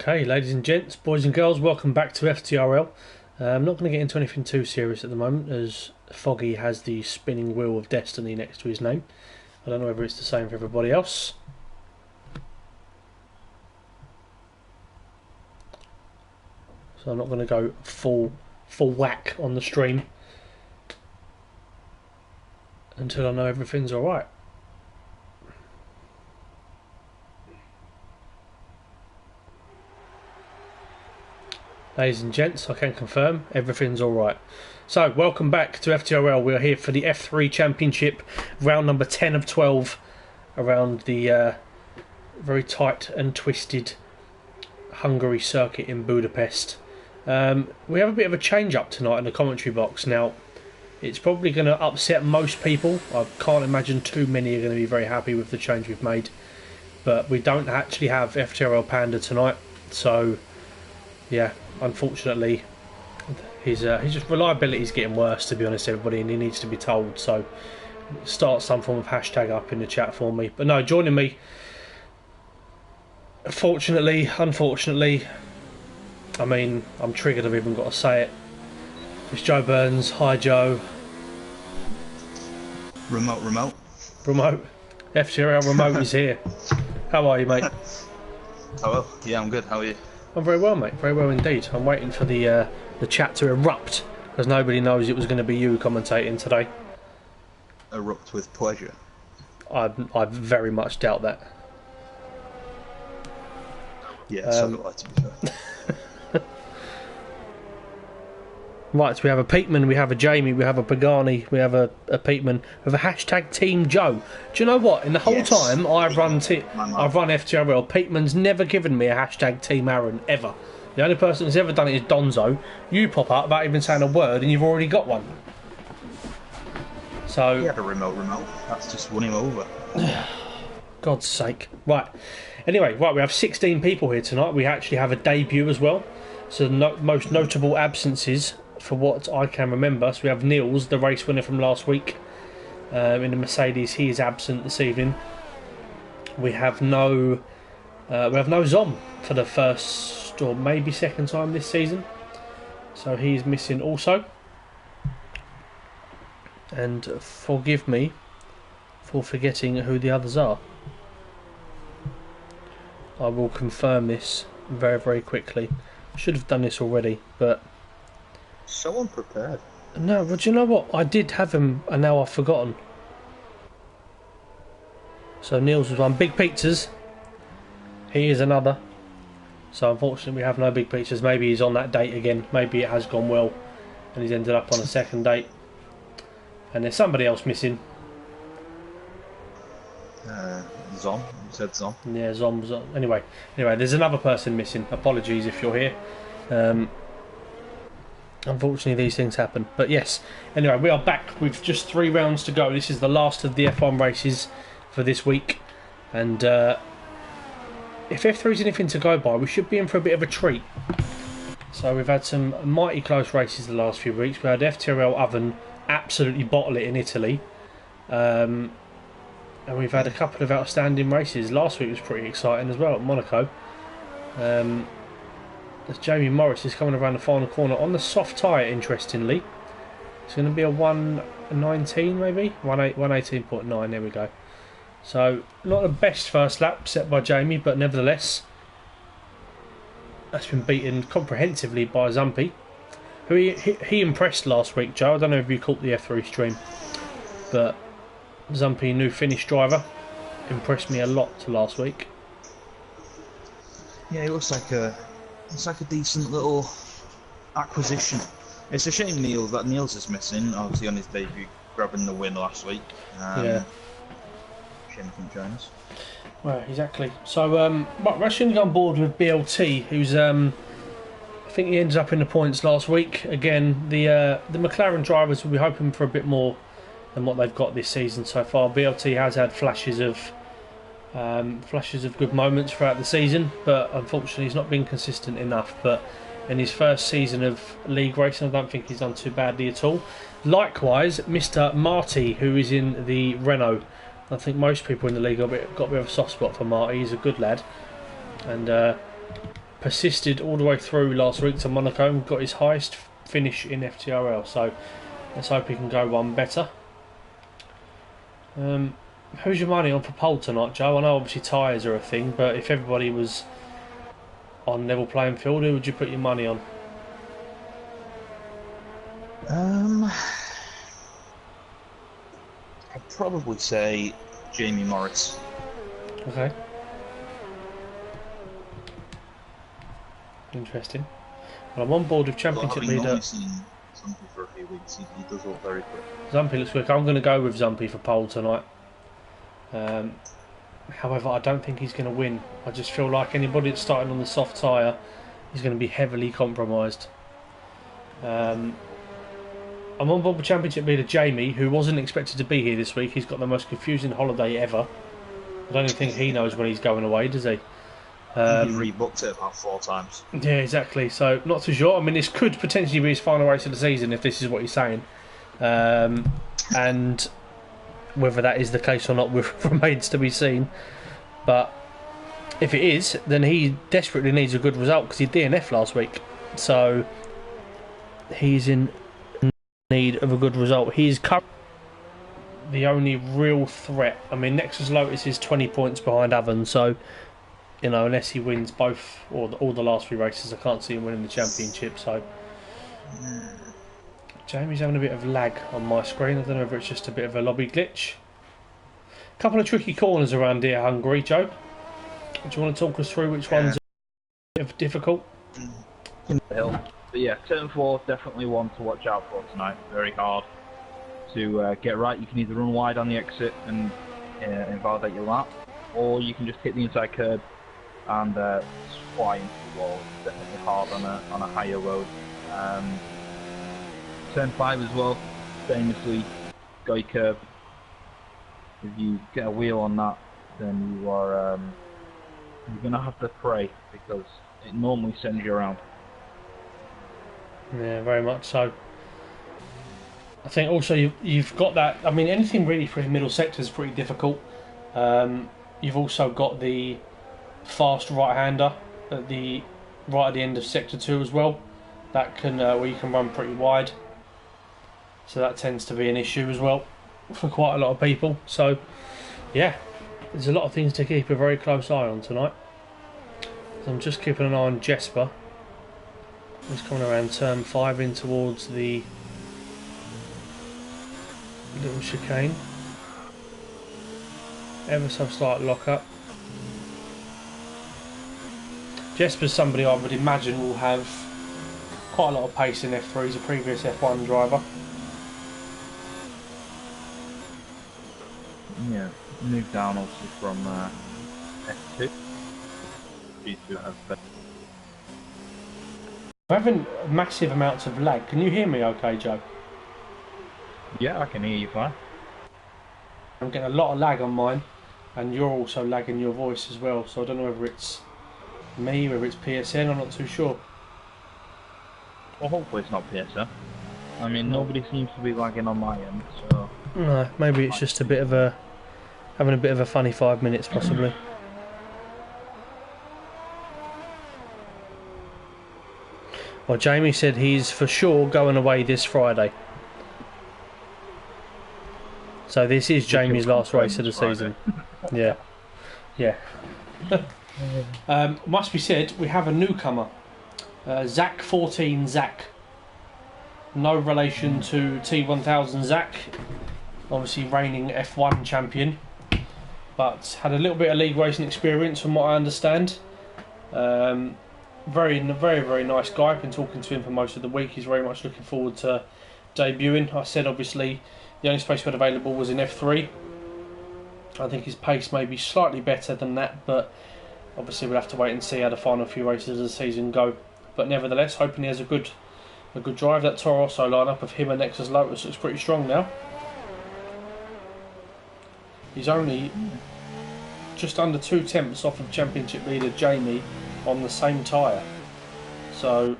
Okay, ladies and gents, boys and girls, welcome back to FTRL. I'm not going to get into anything too serious at the moment, as Foggy has the spinning wheel of destiny next to his name. I don't know whether it's the same for everybody else. So I'm not going to go full whack on the stream until I know everything's alright. Ladies and gents, I can confirm everything's alright. So, welcome back to FTRL. We're here for the F3 Championship, round number 10 of 12, around the very tight and twisted Hungary circuit in Budapest. We have a bit of a change up tonight in the commentary box. Now, it's probably going to upset most people. I can't imagine too many are going to be very happy with the change we've made. But we don't actually have FTRL Panda tonight, so yeah, unfortunately, his just reliability is getting worse, to be honest, everybody, and he needs to be told. So start some form of hashtag up in the chat for me. But no, joining me, unfortunately, I mean, I'm triggered, I've even got to say it. It's Joe Burns. Hi, Joe. Remote. FTRL remote is here. How are you, mate? Hello. Yeah, I'm good. How are you? I'm very well, mate. Very well indeed. I'm waiting for the chat to erupt, because nobody knows it was going to be you commentating today. Erupt with pleasure. I very much doubt that. Yeah, so do I, to be fair. Right, so we have a Peatman, we have a Jamie, we have a Pagani, we have a Peatman, we have a hashtag Team Joe. Do you know what? In the whole time I've run FTRL, Peatman's never given me a hashtag Team Aaron, ever. The only person who's ever done it is Donzo. You pop up without even saying a word and you've already got one. So He had a remote. That's just won him over. God's sake. Right. Anyway, we have 16 people here tonight. We actually have a debut as well. So the most notable absences, for what I can remember, so we have Niels, the race winner from last week, in the Mercedes. He is absent this evening. We have no Zom for the first or maybe second time this season, so he's missing also. And forgive me for forgetting who the others are. I will confirm this very, very quickly. I should have done this already, but So unprepared. no, but you know what? I did have him, and now I've forgotten. So Niels was one. Big Pizzas. He is another. So unfortunately we have no Big Pizzas. Maybe he's on that date again. Maybe it has gone well, and he's ended up on a second date. And there's somebody else missing. Zom. You said Zom. Yeah, Zom. Anyway, there's another person missing. Apologies if you're here. Unfortunately, these things happen. But yes, anyway, we are back with just 3 rounds to go. This is the last of the F1 races for this week. And if F3 is anything to go by, we should be in for a bit of a treat. So we've had some mighty close races the last few weeks. We had FTRL Oven absolutely bottle it in Italy. And we've had a couple of outstanding races. Last week was pretty exciting as well at Monaco. As Jamie Morris is coming around the final corner on the soft tyre, interestingly. It's going to be a 119 maybe? 118.9, there we go. So, not the best first lap set by Jamie, but nevertheless, that's been beaten comprehensively by Zumpy, who he impressed last week, Joe. I don't know if you caught the F3 stream, but Zumpy, new Finnish driver, impressed me a lot last week. Yeah, it looks like a decent little acquisition. It's a shame Niels is missing, obviously on his debut, grabbing the win last week. Yeah. Shame he couldn't join us. Well, exactly. So, we're actually going to go on board with BLT, who's I think he ended up in the points last week. Again, the McLaren drivers will be hoping for a bit more than what they've got this season so far. BLT has had flashes of good moments throughout the season, but unfortunately he's not been consistent enough. But in his first season of league racing, I don't think he's done too badly at all. Likewise, Mr. Marty, who is in the Renault. I think most people in the league got a bit of a soft spot for Marty. He's a good lad, and persisted all the way through last week to Monaco and got his highest finish in FTRL. So let's hope he can go one better. Who's your money on for pole tonight, Joe? I know obviously tyres are a thing, but if everybody was on level playing field, who would you put your money on? I'd probably say Jamie Morris. Okay. Interesting. Well, I'm on board with Championship leader. I've seen Zumpy for a few weeks. He does look very quick. Zumpy looks quick. I'm going to go with Zumpy for pole tonight. However, I don't think he's going to win. I just feel like anybody that's starting on the soft tyre is going to be heavily compromised. I'm on board with Championship leader Jamie, who wasn't expected to be here this week. He's got the most confusing holiday ever. I don't even think he knows when he's going away, does he? He rebooked it about 4 times. Yeah, exactly. So, not too sure. I mean, this could potentially be his final race of the season if this is what he's saying. And whether that is the case or not remains to be seen. But if it is, then he desperately needs a good result because he DNF last week. So, he's in need of a good result. He's currently the only real threat. I mean, Nexus Lotus is 20 points behind Avon, so you know, unless he wins both or all the last 3 races, I can't see him winning the championship. So Jamie's having a bit of lag on my screen. I don't know if it's just a bit of a lobby glitch. A couple of tricky corners around here, Hungary, Joe. Do you want to talk us through which ones are a bit difficult? But yeah, turn 4 definitely one to watch out for tonight. Very hard to get right. You can either run wide on the exit and invalidate your lap, or you can just hit the inside curb and fly into the wall. It's definitely hard on a higher road. Turn 5 as well, famously, guy curb. If you get a wheel on that, then you are you're gonna have to pray because it normally sends you around. Yeah, very much so. I think also you've got that. I mean, anything really for the middle sector is pretty difficult. You've also got the fast right-hander at the right at the end of sector 2 as well. That can where you can run pretty wide. So that tends to be an issue as well for quite a lot of people. So yeah, there's a lot of things to keep a very close eye on tonight. So I'm just keeping an eye on Jesper. He's coming around turn 5 in towards the little chicane. Ever so slight lock up. Jesper's somebody I would imagine will have quite a lot of pace in F3. He's a previous F1 driver. Yeah, moved down obviously from F2. We're having massive amounts of lag. Can you hear me okay, Joe? Yeah, I can hear you fine. I'm getting a lot of lag on mine, and you're also lagging your voice as well, so I don't know whether it's me, whether it's PSN, I'm not too sure. Well, hopefully it's not PSN. I mean, nobody seems to be lagging on my end, so... No, maybe it's just a bit of a... having a bit of a funny 5 minutes, possibly. Well, Jamie said he's for sure going away this Friday. So this is Jamie's last race of the season. Yeah. Yeah. Must be said, we have a newcomer. Zach14 Zach. No relation to T1000 Zach. Obviously reigning F1 champion. But had a little bit of league racing experience from what I understand. Very nice guy. I've been talking to him for most of the week. He's very much looking forward to debuting. I said obviously the only space we had available was in F3. I think his pace may be slightly better than that, but obviously we'll have to wait and see how the final few races of the season go. But nevertheless, hoping he has a good drive. That Toro Rosso lineup of him and Nexus Lotus looks pretty strong now. He's only just under 2 tenths off of championship leader Jamie on the same tyre. So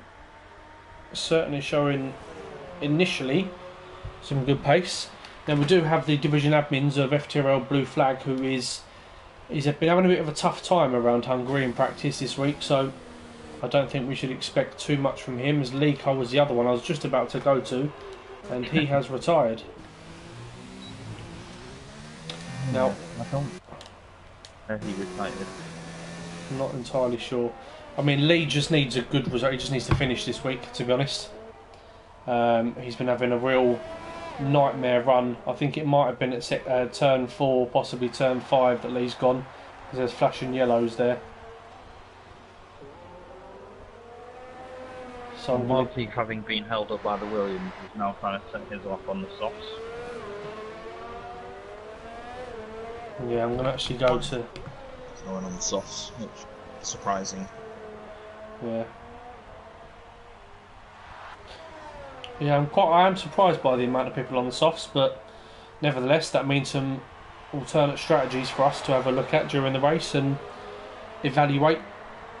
certainly showing initially some good pace. Then we do have the division admins of FTRL Blue Flag, who he's been having a bit of a tough time around Hungary in practice this week, so I don't think we should expect too much from him, as Lico was the other one I was just about to go to, and he has retired. Now, I don't. He retired. I'm not entirely sure. I mean, Lee just needs a good result. He just needs to finish this week, to be honest. He's been having a real nightmare run. I think it might have been at turn 4, possibly turn 5 that Lee's gone, because there's flashing yellows there. So Monty, having been held up by the Williams, is now trying to set his off on the softs. yeah, I'm going to actually go to... Going on the softs, which is surprising. Yeah. Yeah, I am surprised by the amount of people on the softs, but nevertheless, that means some alternate strategies for us to have a look at during the race and evaluate.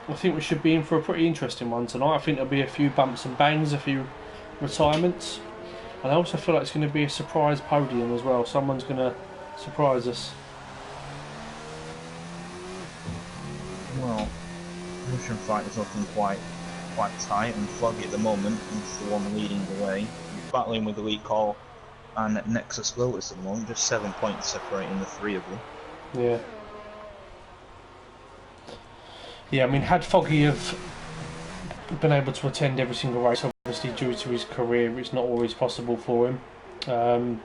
I think we should be in for a pretty interesting one tonight. I think there'll be a few bumps and bangs, a few retirements, and I also feel like it's going to be a surprise podium as well. Someone's going to surprise us. Well, Russian fight is looking quite tight and foggy at the moment. He's the one leading the way. He's battling with Elite Call and Nexus Lotus at the moment, just 7 points separating the three of them. Yeah. Yeah, I mean, had Foggy have been able to attend every single race, obviously due to his career, it's not always possible for him.